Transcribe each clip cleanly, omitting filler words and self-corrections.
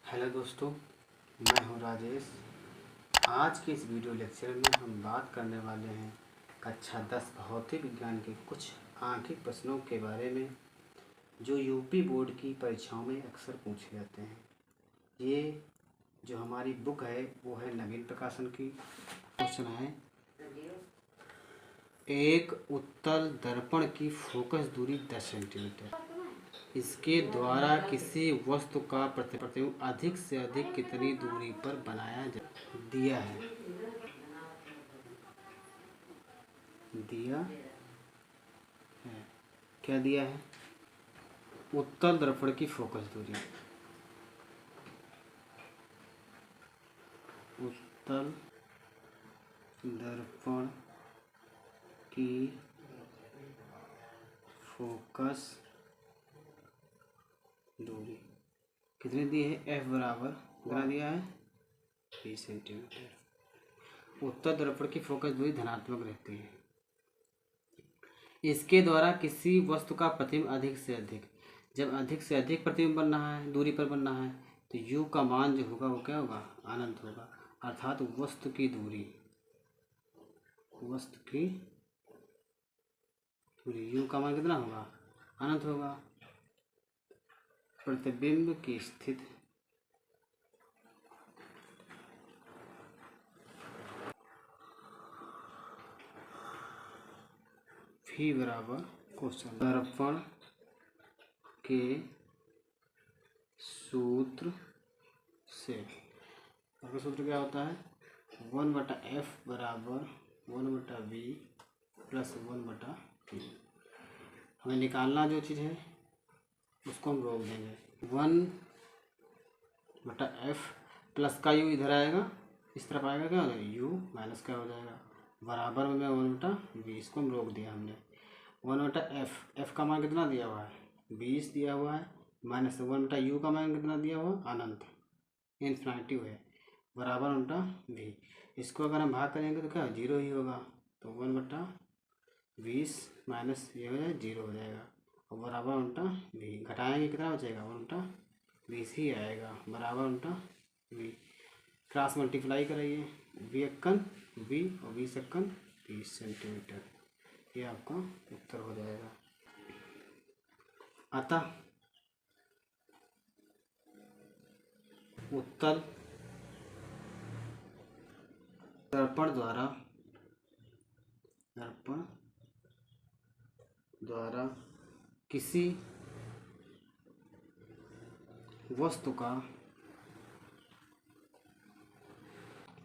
Hello दोस्तों, मैं हूं राजेश। आज के इस वीडियो लेक्चर में हम बात करने वाले हैं कक्षा 10 भौतिक विज्ञान के कुछ आंखिक प्रश्नों के बारे में जो यूपी बोर्ड की परीक्षाओं में अक्सर पूछे जाते हैं। ये जो हमारी बुक है वो है नवीन प्रकाशन की। क्वेश्चन है, एक उत्तल दर्पण की फोकस दूरी 10 सेंटीमीटर, इसके द्वारा किसी वस्तु का प्रतिबिंब अधिक से अधिक कितनी दूरी पर बनाया जा दिया है। क्या दिया है? उत्तल दर्पण की फोकस दूरी, उत्तल दर्पण की फोकस दूरी कितनी दी है? F बराबर कितना दिया है? 20 सेंटीमीटर। उत्तल दर्पण की फोकस दूरी धनात्मक रहती है। इसके द्वारा किसी वस्तु का प्रतिबिंब अधिक से अधिक, जब अधिक से अधिक प्रतिबिंब बन रहा है, दूरी पर बन रहा है, तो u का मान जो होगा वो क्या होगा? अनंत होगा। अर्थात वस्तु की दूरी u का मान कितना होगा? अनंत होगा। प्रतिबिंब की स्थिति भी बराबर क्वेश्चन दर्पण के सूत्र से। दर्पण सूत्र क्या होता है? 1/f बराबर 1/v प्लस 1/p। हमें निकालना जो चीज़ है उसको हम रोक देंगे। 1/f प्लस का u इधर आएगा, इस तरफ आएगा, क्या हो जाएगा? u माइनस क्या हो जाएगा? बराबर में 1/v, इसको हम रोक दिया हमने। 1/f, f का मान कितना दिया हुआ है? 20 दिया हुआ है, माइनस 1/u का मान कितना दिया हुआ? अनंत, इन्फिनिटिव है, बराबर 1/v। इसको अगर हम भाग करेंगे तो क्या 0 ही होगा। तो 1/20 माइनस ये हो जाएगा 0 हो जाएगा, और बराबर 1/v। घटाएंगे कितना बचेगा? 1/20 ही आएगा, बराबर 1/v। क्रॉस मल्टीप्लाई कराइए, v एक्कन v और 20 एक्कन 30 सेंटीमीटर। ये आपका उत्तर हो जाएगा। अतः उत्तल दर्पण द्वारा किसी वस्तु का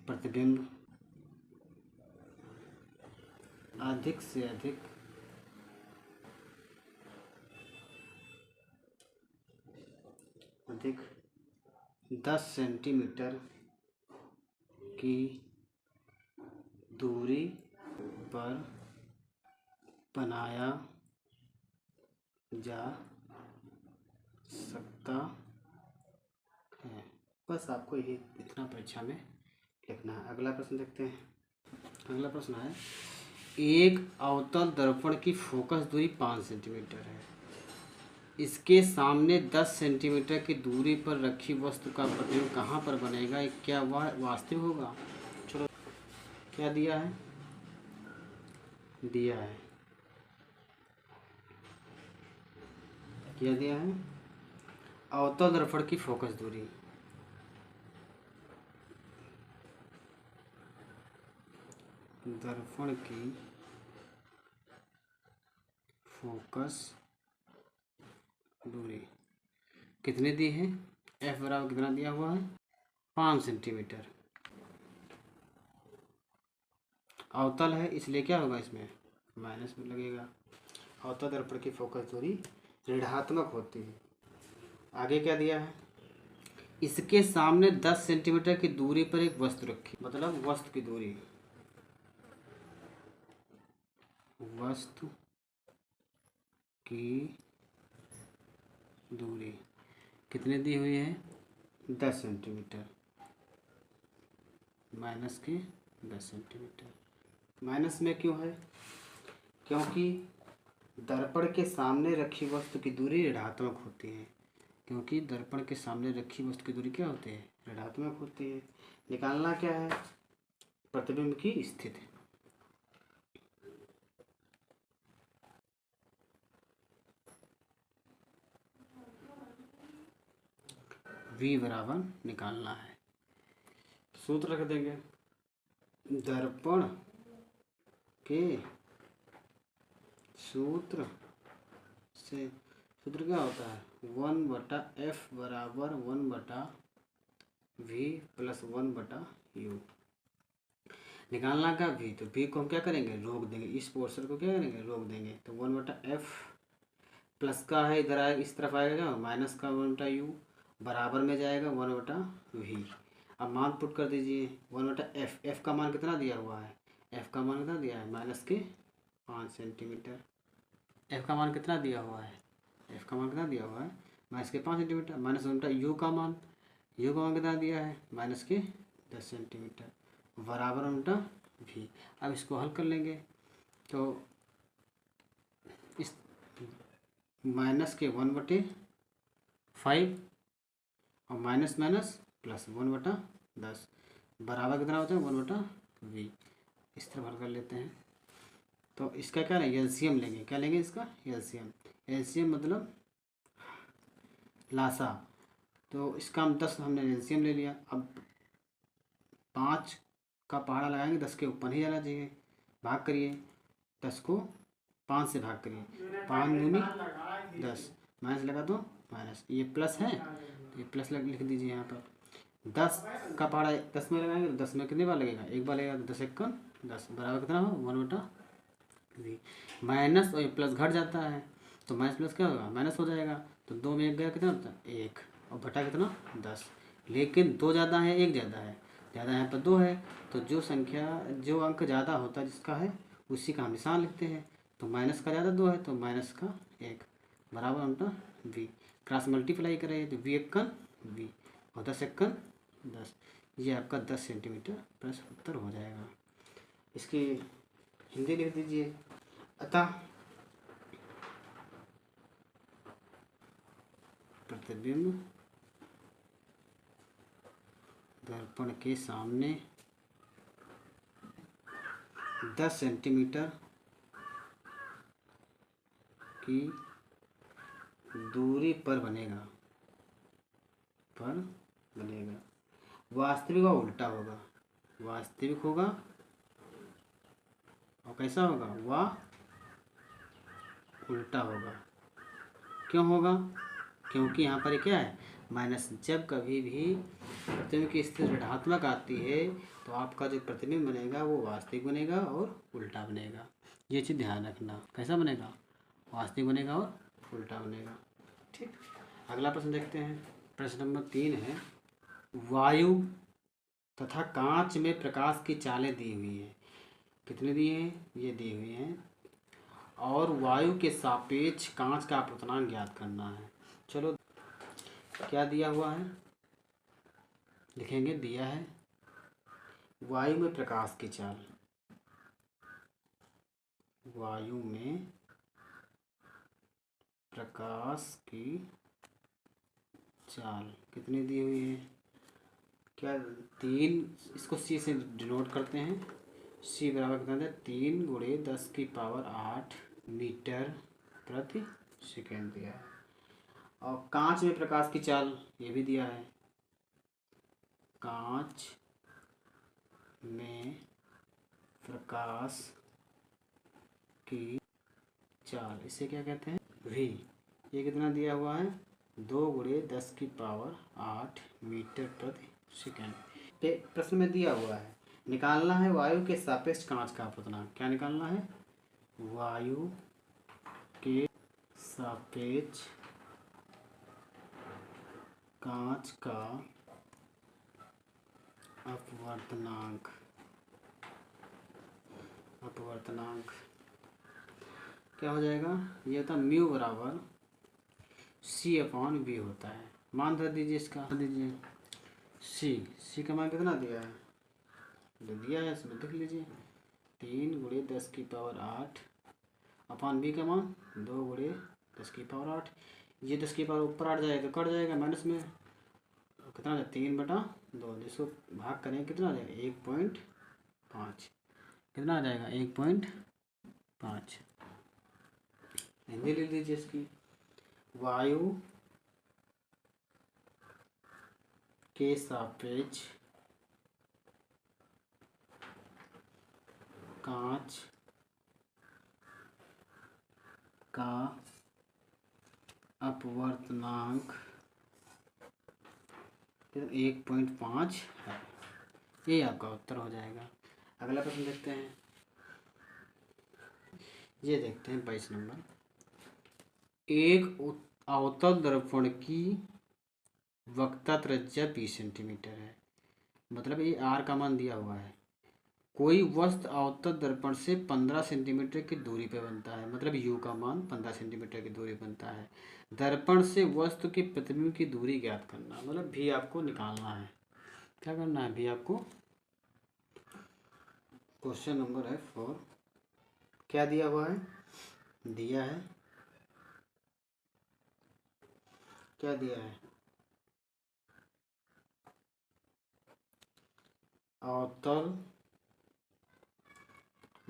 प्रतिबिंब अधिक से अधिक अधिक 10 सेंटीमीटर की दूरी पर बनाया जा सकता है। बस आपको ये इतना परीक्षा में लिखना है। अगला प्रश्न देखते हैं। अगला प्रश्न है, एक अवतल दर्पण की फोकस दूरी 5 सेंटीमीटर है, इसके सामने 10 सेंटीमीटर की दूरी पर रखी वस्तु का प्रतिबिंब कहाँ पर बनेगा? क्या वह वास्तविक होगा? चलो, क्या दिया है? क्या दिया है? अवतल दर्पण की फोकस दूरी, दर्पण की फोकस दूरी कितनी दी है? f बराबर कितना दिया हुआ है? 5 सेंटीमीटर। अवतल है इसलिए क्या होगा? इसमें माइनस में लगेगा। अवतल दर्पण की फोकस दूरी ऋणात्मक होती है। आगे क्या दिया है? इसके सामने 10 सेंटीमीटर की दूरी पर एक वस्तु रखी, मतलब वस्तु की दूरी, वस्तु की दूरी कितनी दी हुई है? 10 सेंटीमीटर, माइनस के 10 सेंटीमीटर। माइनस में क्यों है? क्योंकि दर्पण के सामने रखी वस्तु की दूरी ऋणात्मक होती है। क्योंकि दर्पण के सामने रखी वस्तु की दूरी क्या होती है, ऋणात्मक होती है। निकालना क्या है, प्रतिबिंब की स्थिति। v बराबर निकालना है, सूत्र रख देंगे। दर्पण के सूत्र से, सूत्र क्या होता है, 1/f बराबर 1/v प्लस 1/u। निकालना का v, तो v को हम क्या करेंगे, रोक देंगे, इस पोर्शन को क्या करेंगे, रोक देंगे। तो 1/f प्लस का है, इधर आएगा, इस तरफ आएगा माइनस का 1/u, बराबर में जाएगा 1/v। अब मान पुट कर दीजिए 1/f, f का मान कितना दिया हुआ है, f का मान कितना दिया है, माइनस के 5 सेंटीमीटर। f का मान कितना दिया हुआ है, f का मान कितना दिया हुआ है, माइनस के 5 सेंटीमीटर। माइनस u का मान, u का मान कितना दिया है, माइनस के 10 सेंटीमीटर, बराबर v। अब इसको हल कर लेंगे, तो इस माइनस के 1/5 और माइनस माइनस प्लस 1/10 बराबर कितना होता है, 1/v। इस तरह हल कर लेते हैं। तो इसका क्या लेंगे, एलसीएम लेंगे। क्या लेंगे इसका, एलसीएम। एलसीएम मतलब लासा। तो इसका हम 10 हमने एलसीएम ले लिया। अब 5 का पहाड़ा लगाएंगे, 10 के ऊपर ही जाना चाहिए। भाग करिए, 10 को 5 से भाग करिए, 5 दूनी 10, माइनस लगा दो माइनस, ये प्लस है तो ये प्लस लिख दीजिए यहाँ पर। 10 का पहाड़ा 10 में लगाएंगे तो 10 में कितने बार लगेगा, एक बार लगेगा। 10 1 10 बराबर कितना हो, 1/v। माइनस और ये प्लस घट जाता है, तो माइनस प्लस क्या होगा, माइनस हो जाएगा। तो 2 में 1 गया, कितना होता है, 1, और बटा कितना 10। लेकिन 2 ज़्यादा है, 1 ज़्यादा है, ज़्यादा यहाँ पर 2 है। तो जो संख्या, जो अंक ज़्यादा होता है जिसका है, उसी का हम निशान लिखते हैं। तो माइनस का ज़्यादा 2 है, तो माइनस का 1 बराबर v। क्रॉस मल्टीप्लाई करें तो v 1 v और 10 1 10। ये आपका 10 सेंटीमीटर प्लस उत्तर हो जाएगा। इसकी हिंदी लिख दीजिए। अतः प्रतिबिंब दर्पण के सामने 10 सेंटीमीटर की दूरी पर बनेगा, वास्तविक और उल्टा होगा। वास्तविक होगा और कैसा होगा, वह उल्टा होगा। क्यों होगा, क्योंकि यहाँ पर क्या है, माइनस। जब कभी भी प्रतिबिंब की स्थिति ऋणात्मक आती है तो आपका जो प्रतिबिंब बनेगा वो वास्तविक बनेगा और उल्टा बनेगा। ये चीज़ ध्यान रखना, कैसा बनेगा, वास्तविक बनेगा और उल्टा बनेगा। ठीक, अगला प्रश्न देखते हैं। प्रश्न नंबर 3 है, वायु तथा कांच में प्रकाश की चालें दी हुई हैं। कितने दिए हैं, ये दी हुई हैं। और वायु के सापेक्ष कांच का अपवर्तनांक ज्ञात करना है। चलो, क्या दिया हुआ है लिखेंगे। दिया है वायु में प्रकाश की चाल, वायु में प्रकाश की चाल कितनी दी हुई है, क्या 3, इसको सी से डिनोट करते हैं। सी बराबर कितना है, 3 × 10⁸ मीटर प्रति सेकेंड दिया है। और कांच में प्रकाश की चाल ये भी दिया है। कांच में प्रकाश की चाल, इसे क्या कहते हैं, v। ये कितना दिया हुआ है, 2 × 10⁸ मीटर प्रति सेकेंड। प्रश्न में दिया हुआ है, निकालना है वायु के सापेक्ष कांच का अपवर्तनांक। क्या निकालना है, वायु के सापेक्ष कांच का अपवर्तनांक। क्या हो जाएगा, ये होता है म्यू बराबर c/v होता है। मान धर दीजिए, इसका दीजिए c का मान कितना दिया है, जो दिया है इसमें लिख लीजिए, 3 × 10⁸ v का मान 2 × 10⁸। ये 10 की पावर ऊपर 8 जाएगा, कट जाएगा माइनस में, कितना है 3/2, जिसको भाग करें कितना आ जाएगा 1.5, कितना आ जाएगा 1.5। हिंदी लिख दीजिए इसकी, वायु के सापेक्ष कांच का अपवर्तनांक 1.5 है। ये आपका उत्तर हो जाएगा। अगला प्रश्न देखते हैं, ये देखते हैं 22 नंबर। एक अवतल दर्पण की वक्रता त्रिज्या 20 सेंटीमीटर है, मतलब ये आर का मान दिया हुआ है। कोई वस्तु अवतल दर्पण से 15 सेंटीमीटर की दूरी पे बनता है, मतलब यू का मान 15 सेंटीमीटर की दूरी बनता है। दर्पण से वस्तु के प्रतिबिंब की दूरी ज्ञात करना, मतलब भी आपको निकालना है। क्या करना है भी आपको? क्वेश्चन नंबर है 4। क्या दिया हुआ है? दिया है, क्या दिया है? अवतल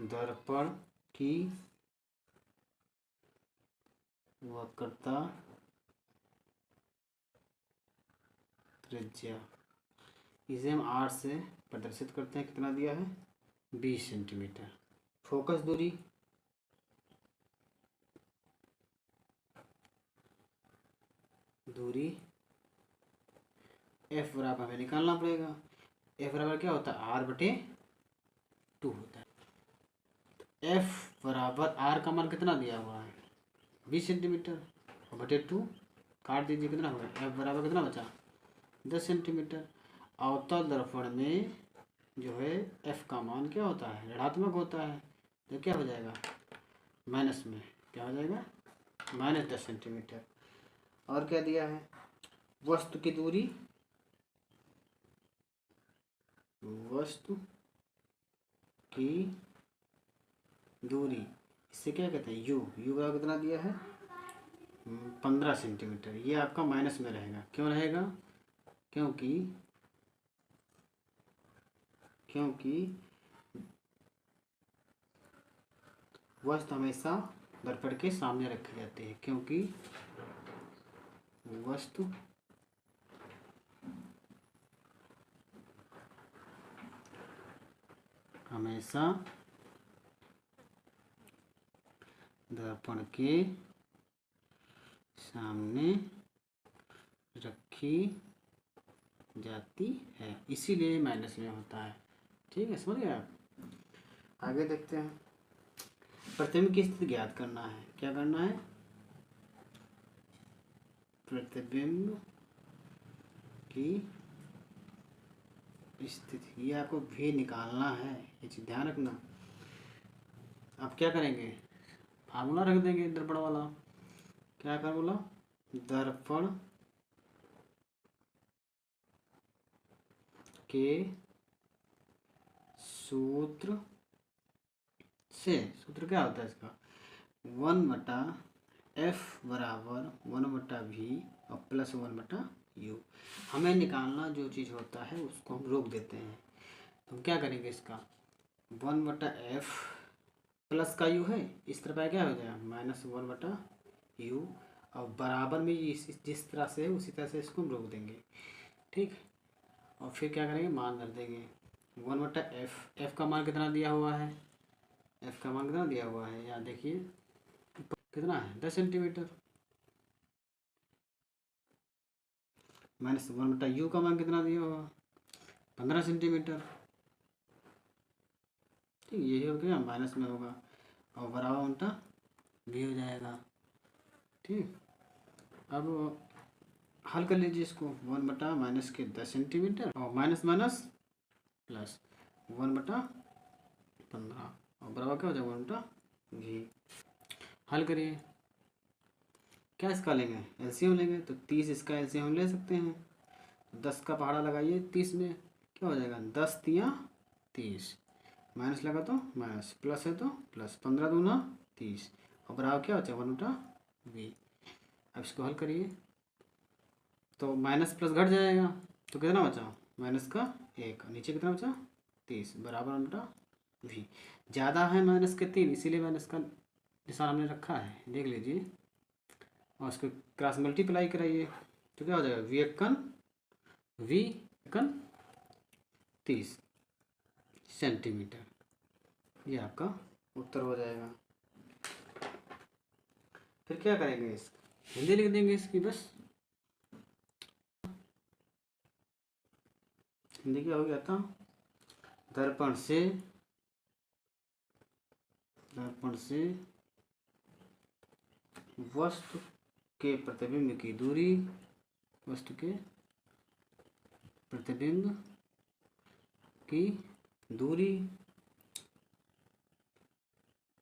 दर्पण की वक्रता त्रिज्या, इसे हम आर से प्रदर्शित करते हैं। कितना दिया है? 20 सेंटीमीटर। फोकस दूरी एफ बराबर हमें निकालना पड़ेगा। एफ बराबर क्या होता है? R/2 होता है। एफ बराबर आर का मान कितना दिया हुआ है? 20 सेंटीमीटर बटे 2, काट दीजिए, कितना होगा? एफ बराबर कितना बचा? 10 सेंटीमीटर। अवतल दर्पण में जो है एफ का मान क्या होता है? ऋणात्मक होता है, तो क्या हो जाएगा? माइनस में क्या हो जाएगा? -10 सेंटीमीटर। और क्या दिया है? वस्तु की दूरी, वस्तु की दूरी, इससे क्या कहते हैं? यू का कितना दिया है? 15 सेंटीमीटर। ये आपका माइनस में रहेगा। क्यों रहेगा? क्योंकि वस्तु हमेशा दर्पण के सामने रखी जाती है, क्योंकि वस्तु हमेशा दर्पण के सामने रखी जाती है, इसीलिए माइनस में होता है। ठीक है, समझ गए आप? आगे देखते हैं। प्रतिबिंब की स्थिति ज्ञात करना है। क्या करना है? प्रतिबिंब की स्थिति, ये आपको भी निकालना है, ये चीज ध्यान रखना। अब क्या करेंगे? फार्मूला रख देंगे दर्पण वाला। क्या फार्मूला? दर्पण के सूत्र से, सूत्र क्या होता है इसका? 1/f बराबर 1/v और प्लस 1/u। हमें निकालना जो चीज़ होता है उसको हम रोक देते हैं। तो हम क्या करेंगे? इसका 1/f प्लस का u है, इस तरफ क्या हो जाएगा? -1/u, और बराबर में जिस तरह से है उसी तरह से इसको हम रोक देंगे। ठीक, और फिर क्या करेंगे? मान धर देंगे 1/f। एफ का मान कितना दिया हुआ है? एफ का मान कितना दिया हुआ है? यहाँ देखिए कितना है? 10 सेंटीमीटर। -1/u का मान कितना दिया हुआ? 15 सेंटीमीटर। ठीक, यही हो गया, माइनस में होगा और बराबर उल्टा भी हो जाएगा। ठीक, अब हल कर लीजिए इसको। 1/- माइनस के 10 सेंटीमीटर और माइनस माइनस प्लस 1/15 और बराबर क्या हो जाएगा? 1/v। हल करिए। क्या इसका लेंगे? एलसीएम लेंगे, तो 30 इसका एलसीएम हम ले सकते हैं। तो 10 का पहाड़ा लगाइए 30 में, क्या हो जाएगा? 10 तिया 30, माइनस लगा तो माइनस, प्लस है तो प्लस, 15 दूना 30 और बराबर क्या हो जाएगा? 1/v। अब इसको हल करिए तो माइनस प्लस घट जाएगा, तो कितना बचा माइनस का 1, नीचे कितना बचा 30 बराबर उल्टा v। ज़्यादा है माइनस के 3, इसीलिए माइनस का निशान हमने रखा है, देख लीजिए। और उसको क्रॉस मल्टीप्लाई कराइए तो क्या हो जाएगा v एकन 30 सेंटीमीटर, ये आपका उत्तर हो जाएगा। फिर क्या करेंगे, इस हिंदी लिख देंगे इसकी, बस हिंदी क्या हो गया था, दर्पण से वस्तु के प्रतिबिंब की दूरी, वस्तु के प्रतिबिंब की दूरी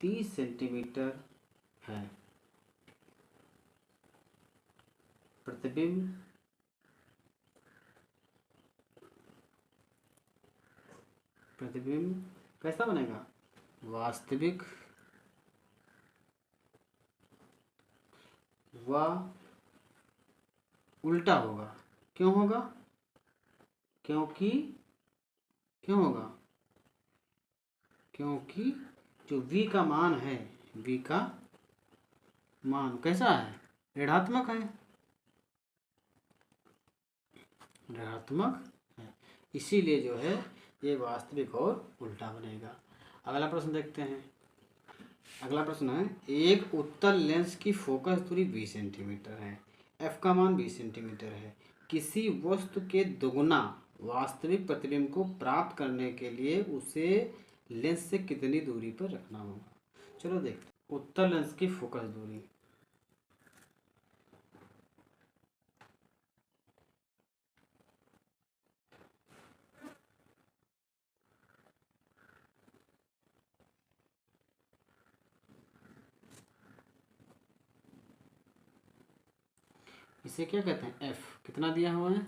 30 सेंटीमीटर है। प्रतिबिंब कैसा बनेगा, वास्तविक व उल्टा होगा। क्यों होगा, क्योंकि जो v का मान है, v का मान कैसा है, ऋणात्मक है, इसीलिए जो है ये वास्तविक और उल्टा बनेगा। अगला प्रश्न देखते हैं। अगला प्रश्न है, एक उत्तल लेंस की फोकस दूरी 20 सेंटीमीटर है, f का मान 20 सेंटीमीटर है। किसी वस्तु के दोगुना वास्तविक प्रतिबिंब को प्राप्त करने के लिए उसे लेंस से कितनी दूरी पर रखना होगा। चलो देखते हैं, उत्तल लेंस की फोकस दूरी, इसे क्या कहते हैं, f कितना दिया हुआ है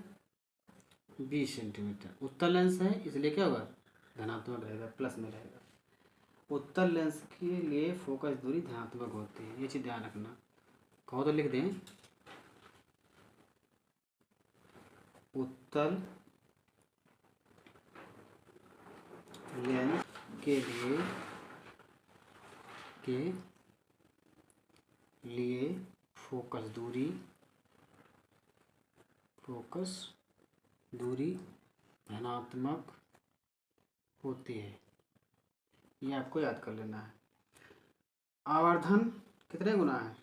20 सेंटीमीटर। उत्तल लेंस है इसलिए क्या होगा, धनात्मक रहेगा, प्लस में रहेगा। उत्तल लेंस के लिए फोकस दूरी धनात्मक होती है, ये चीज़ ध्यान रखना। कहो तो लिख दें, उत्तल लेंस के लिए फोकस दूरी धनात्मक होती है, ये आपको याद कर लेना है। आवर्धन कितने गुना है,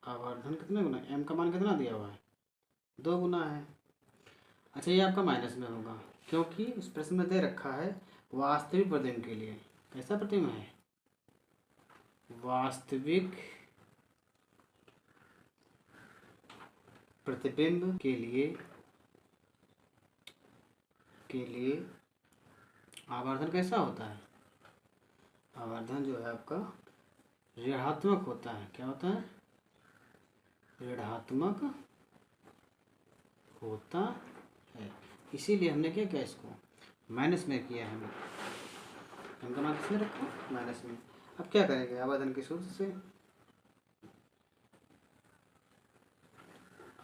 आवर्धन कितने गुना, m का मान कितना दिया हुआ है 2 गुना है। अच्छा ये आपका माइनस में होगा क्योंकि उस प्रश्न में दे रखा है वास्तविक प्रतिबिंब के लिए। कैसा प्रतिबिंब है, वास्तविक प्रतिबिंब के लिए आवर्धन कैसा होता है, आवर्धन जो है आपका ऋणात्मक होता है। क्या होता है, ऋणात्मक होता है, इसीलिए हमने क्या किया, इसको माइनस में किया है, हम का मान किसमें रखा, माइनस में। अब क्या करेंगे, आवर्धन के सूत्र से,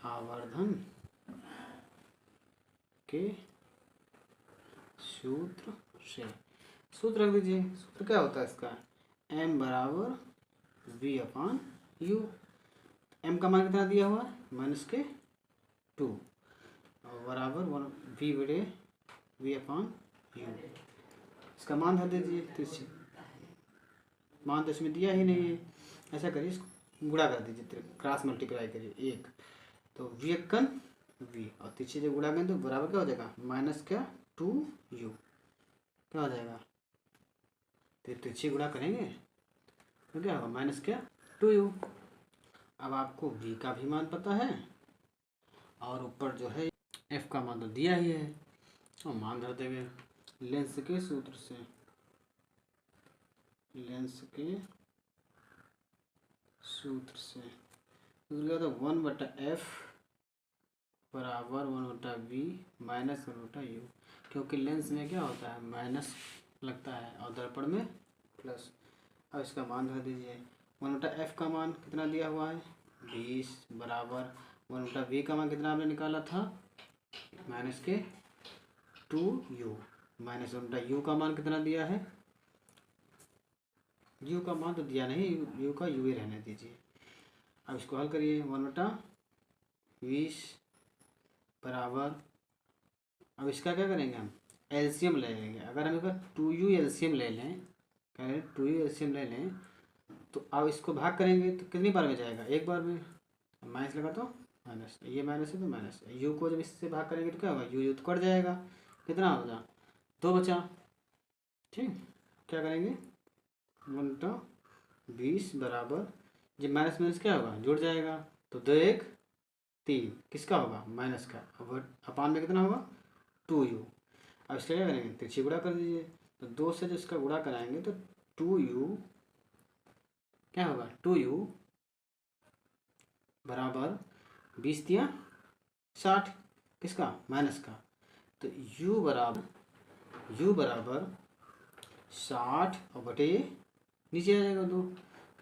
आवर्धन के सूत्र से, सूत्र रख दीजिए। सूत्र क्या होता है इसका, m बराबर v अपान u। m का मान कितना दिया हुआ है -2 और बराबर 1 v बड़े v अपान u। इसका मान धर दीजिए, तो मान तो इसमें दिया ही नहीं है। ऐसा करिए, इसको गुणा कर दीजिए, क्रॉस मल्टीप्लाई करिए 1 तो v एकन v और पीछे जब गुणा करें तो बराबर क्या हो जाएगा, -2u क्या हो जाएगा, तो पीछे गुणा करेंगे तो क्या होगा, -2u। अब आपको v का भी मान पता है और ऊपर जो है f का मान तो दिया ही है, और मान धर देंगे लेंस के सूत्र से, लेंस के सूत्र से तो 1/f बराबर 1/v माइनस 1/u, क्योंकि लेंस में क्या होता है माइनस लगता है और दर्पण में प्लस। अब इसका मान धर दीजिए, वन बटा एफ का मान कितना दिया हुआ है 20 बराबर वन बटा वी का मान कितना आपने निकाला था माइनस के 2u माइनस वन बटा यू का मान कितना दिया है यू का मान तो दिया नहीं यू का यू ही रहने दीजिए। अब इसको हल करिए वन बटा 20 बराबर अब इसका क्या करेंगे हम एलसीएम ले लेंगे। अगर हम इसका 2u एलसीएम ले लें कहें 2u एलसीएम ले लें तो अब इसको भाग करेंगे तो कितनी बार में जाएगा एक बार में माइनस लगा तो माइनस ये माइनस है तो माइनस यू को जब इससे भाग करेंगे तो क्या होगा यू तो कट जाएगा कितना होगा 2 बचा ठीक क्या करेंगे 1/20 बराबर जब माइनस माइनस क्या होगा जुड़ जाएगा तो 2 1 3 किसका होगा माइनस का अपान में कितना होगा 2u। अब इसका क्या करेंगे तिरछी गुणा कर दीजिए तो 2 से जो इसका गुणा कराएंगे तो 2u क्या होगा 2u बराबर 20 दिया 60 किसका माइनस का तो u बराबर 60 और बटे नीचे आ जाएगा 2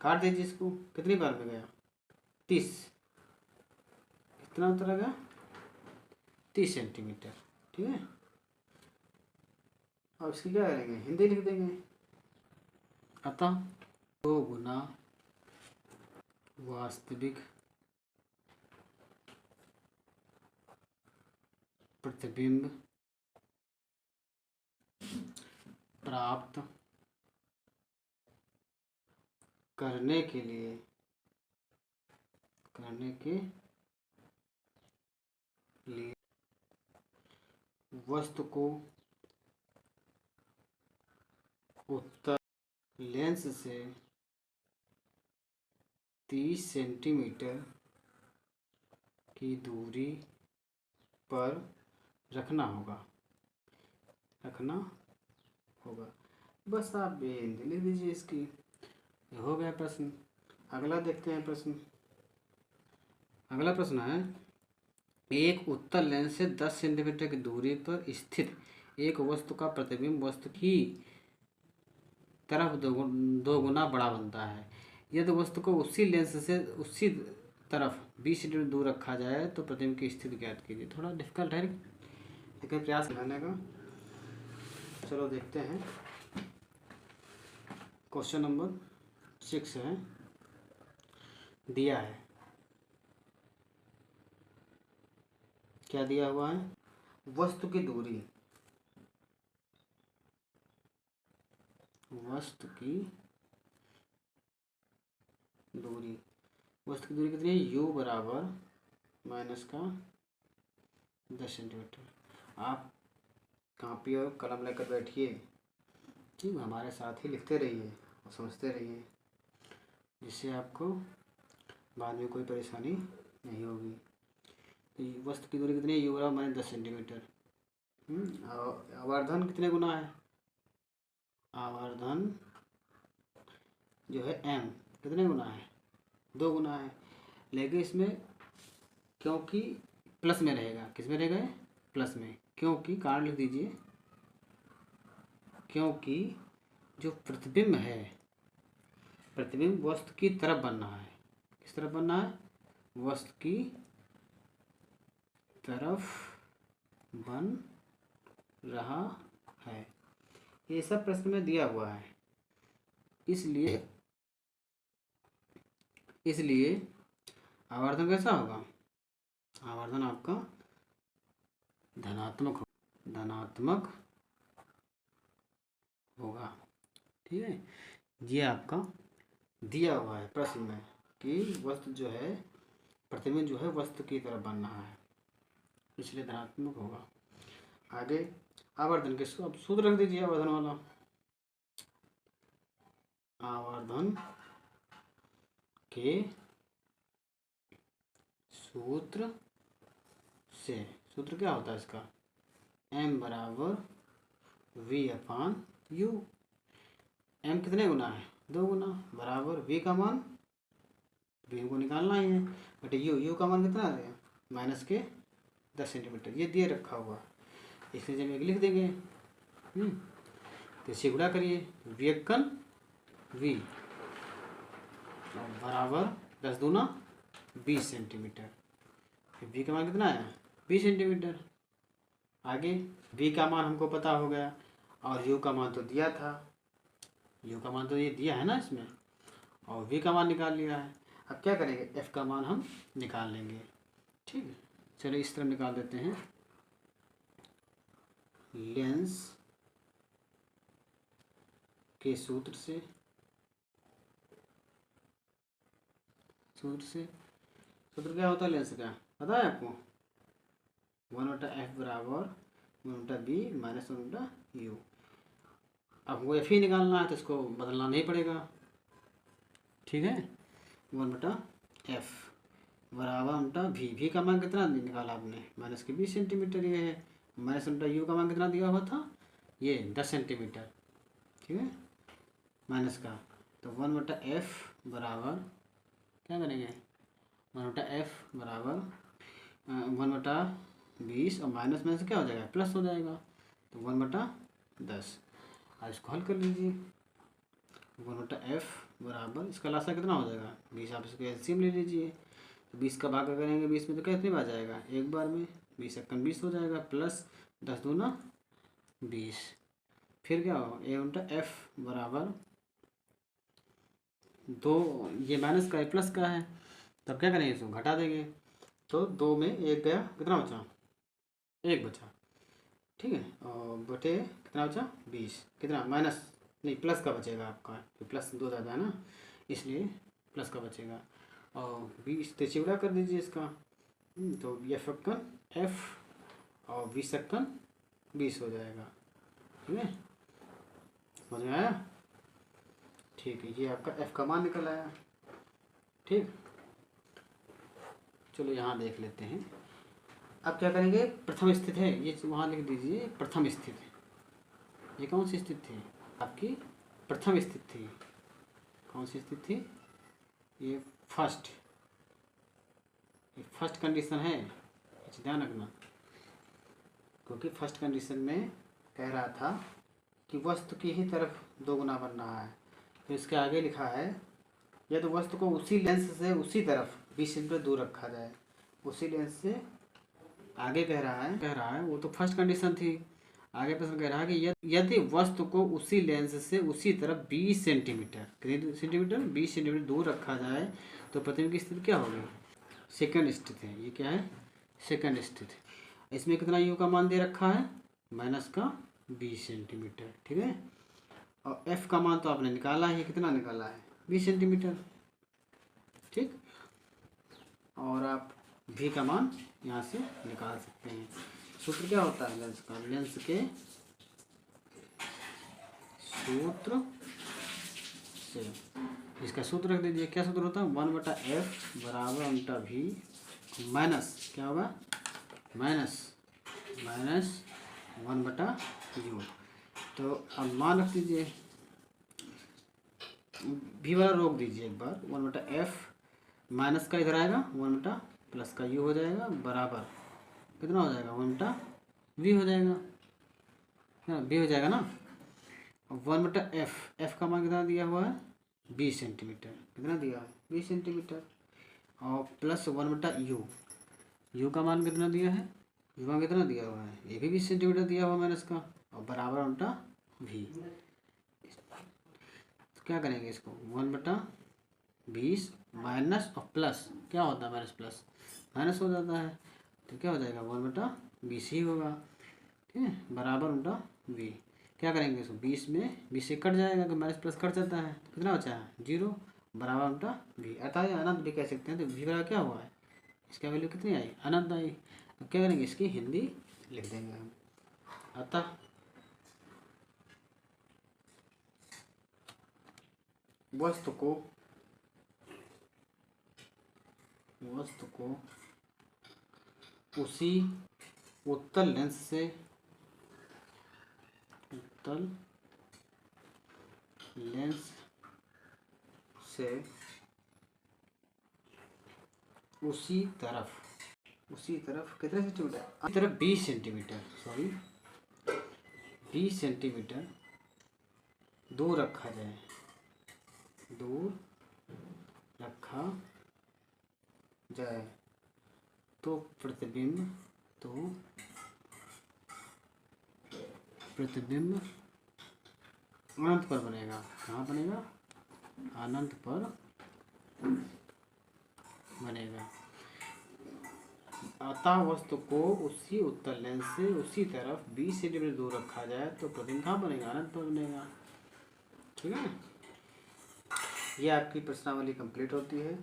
काट दीजिए इसको कितनी बार में गया 30 कितना उत्तर आ गया 30 सेंटीमीटर ठीक है। अब इसकी क्या करेंगे हिंदी लिख देंगे अतः 2 गुना वास्तविक प्रतिबिंब प्राप्त करने के लिए वस्तु को उत्तल लेंस से 30 सेंटीमीटर की दूरी पर रखना होगा बस आप हिंदी लिख दीजिए इसकी हो गया प्रश्न। अगला देखते हैं प्रश्न। अगला प्रश्न है एक उत्तल लेंस से 10 सेंटीमीटर की दूरी पर स्थित एक वस्तु का प्रतिबिंब वस्तु की तरफ दो गुना बड़ा बनता है। यदि वस्तु को उसी लेंस से उसी तरफ 20 सेंटीमीटर दूर रखा जाए तो प्रतिबिंब की स्थिति ज्ञात कीजिए। थोड़ा डिफिकल्ट है लेकिन प्रयास करने का। चलो देखते हैं क्वेश्चन नंबर 6 है दिया है क्या दिया हुआ है वस्तु की दूरी कितनी है u बराबर माइनस का 10 सेंटीमीटर। आप कॉपी और कलम लेकर बैठिए ठीक हमारे साथ ही लिखते रहिए और समझते रहिए जिससे आपको बाद में कोई परेशानी नहीं होगी। तो वस्तु की दूरी कितनी है u बराबर माइनस 10 सेंटीमीटर। और आवर्धन कितने गुना है आवर्धन जो है m कितने गुना है 2 गुना है लेकिन इसमें क्योंकि प्लस में रहेगा किस में रहेगा प्लस में क्योंकि कारण लिख दीजिए क्योंकि जो प्रतिबिंब है प्रतिबिंब वस्तु की तरफ बन रहा है किस तरफ बन रहा है वस्तु की तरफ बन रहा है। ये सब प्रश्न में दिया हुआ है इसलिए आवर्धन कैसा होगा आवर्धन आपका धनात्मक होगा ठीक है। ये आपका दिया हुआ है प्रश्न में कि वस्तु जो है प्रतिबिंब जो है वस्तु की तरफ बन रहा है इसलिए धनात्मक होगा। आगे आवर्धन के अब सूत्र रख दीजिए आवर्धन वाला आवर्धन के सूत्र क्या होता है इसका m बराबर v अपान u। m कितने गुना है 2 गुना बराबर v का मान v को निकालना ही है बट u का मान कितना है माइनस के 10 सेंटीमीटर ये दिए रखा हुआ इसलिए जब एक लिख देंगे तो इसे गुणा करिए v v और बराबर 10 दूना 20 सेंटीमीटर। फिर v का मान कितना है 20 सेंटीमीटर। आगे v का मान हमको पता हो गया और u का मान तो दिया था, u का मान तो ये दिया है ना इसमें, और v का मान निकाल लिया है। अब क्या करेंगे f का मान हम निकाल लेंगे। ठीक है, चलिए इस तरह निकाल देते हैं। लेंस के सूत्र से सूत्र क्या होता है लेंस का, पता है आपको? 1/f बराबर 1/b माइनस 1/u। अब वो एफ ही निकालना है तो इसको बदलना नहीं पड़ेगा। ठीक है, 1/f बराबर v का मान कितना निकाला आपने माइनस के 20 सेंटीमीटर, ये है। माइनस u का मान कितना दिया हुआ था, ये 10 सेंटीमीटर। ठीक है, माइनस का तो 1/f बराबर क्या करेंगे 1/f बराबर 1/20 और माइनस में से क्या हो जाएगा प्लस हो जाएगा, तो 1/10। अब इसको हल कर लीजिए। 1/f बराबर इसका लासा कितना हो जाएगा 20, आप इसको एलसीएम ले लीजिए। तो 20 का भाग करेंगे 20 में तो कितनी बार जाएगा एक बार में, 20 × 20 हो जाएगा, प्लस 10 दूना 20। फिर क्या हो a/f बराबर 2, ये माइनस का है प्लस का है, तब क्या करेंगे इसको घटा देंगे। तो 2 में 1 गया, कितना बचा 1 बचा। ठीक है, और बटे कितना बचा 20, कितना माइनस नहीं प्लस का बचेगा आपका, तो प्लस 2 ज़्यादा है ना इसलिए प्लस का बचेगा। और 20 से चिवड़ा कर दीजिए इसका, तो f और 20 हो जाएगा। ठीक है, समझ में आया? ठीक है, ये आपका f का मान निकल आया। ठीक, चलो यहाँ देख लेते हैं। अब क्या करेंगे, प्रथम स्थिति है ये, वहाँ लिख दीजिए प्रथम स्थिति। ये कौन सी स्थिति थी आपकी, प्रथम स्थिति थी। कौन सी स्थिति थी, ये फर्स्ट कंडीशन है, ध्यान रखना। क्योंकि फर्स्ट कंडीशन में कह रहा था कि वस्तु की ही तरफ 2 गुना बन रहा है, तो इसके आगे लिखा है यदि तो वस्तु को उसी लेंस से उसी तरफ 20 सेंटीमीटर दूर रखा जाए। उसी लेंस से आगे कह रहा है वो तो फर्स्ट कंडीशन थी। आगे प्रश्न कह रहा है कि यदि वस्तु को उसी लेंस से उसी तरफ 20 सेंटीमीटर 20 सेंटीमीटर दूर रखा जाए तो प्रतिबिंब की स्थिति क्या होगी, सेकंड स्थिति है। ये क्या है, सेकंड स्थिति। इसमें कितना u का मान दे रखा है माइनस का 20 सेंटीमीटर। ठीक है, और f का मान तो आपने निकाला है, कितना निकाला है 20 सेंटीमीटर। ठीक, और आप v का मान यहाँ से निकाल सकते हैं। सूत्र क्या होता है लेंस का, लेंस के सूत्र से, इसका सूत्र रख दीजिए। क्या सूत्र होता है 1/f बराबर v माइनस क्या होगा माइनस 1/u। तो अब मान रख दीजिए, v वाला रोक दीजिए एक बार। 1/f माइनस का इधर आएगा 1 प्लस का u हो जाएगा, बराबर कितना हो जाएगा 1/v हो जाएगा, v हो जाएगा ना। 1/f का मान कितना दिया हुआ है 20 सेंटीमीटर, कितना दिया है 20 सेंटीमीटर, और प्लस 1/u, u का मान कितना दिया है, u का कितना दिया हुआ है ये भी 20 सेंटीमीटर दिया हुआ माइनस का, और बराबर v। तो क्या करेंगे इसको 1/20 माइनस और प्लस क्या होता है माइनस प्लस माइनस हो जाता है, तो क्या हो जाएगा 1/20 ही होगा। ठीक है, बराबर v। क्या करेंगे इसको 20 में 20 से कट जाएगा, कि माइनस प्लस कट जाता है, तो कितना बचा है 0, बराबर v। अतः अनंत भी कह सकते हैं। तो v बराबर क्या हुआ है, इसका वैल्यू कितनी आई अनंत आई। अब क्या करेंगे इसकी हिंदी लिख देंगे हम। अतः वस्तु को उसी उत्तल लेंस से उसी तरफ कितने सेंटीमीटर, तरफ 20 सेंटीमीटर 20 सेंटीमीटर दूर रखा जाए, दूर रखा जाए तो प्रतिबिंब अनंत पर बनेगा। कहाँ बनेगा? अनंत पर बनेगा। अतः वस्तु को उसी उत्तल लेंस से उसी तरफ 20 सेंटीमीटर दूर रखा जाए तो प्रतिबिंब कहाँ बनेगा? अनंत पर बनेगा। ठीक है, ये आपकी प्रश्नावली कंप्लीट होती है।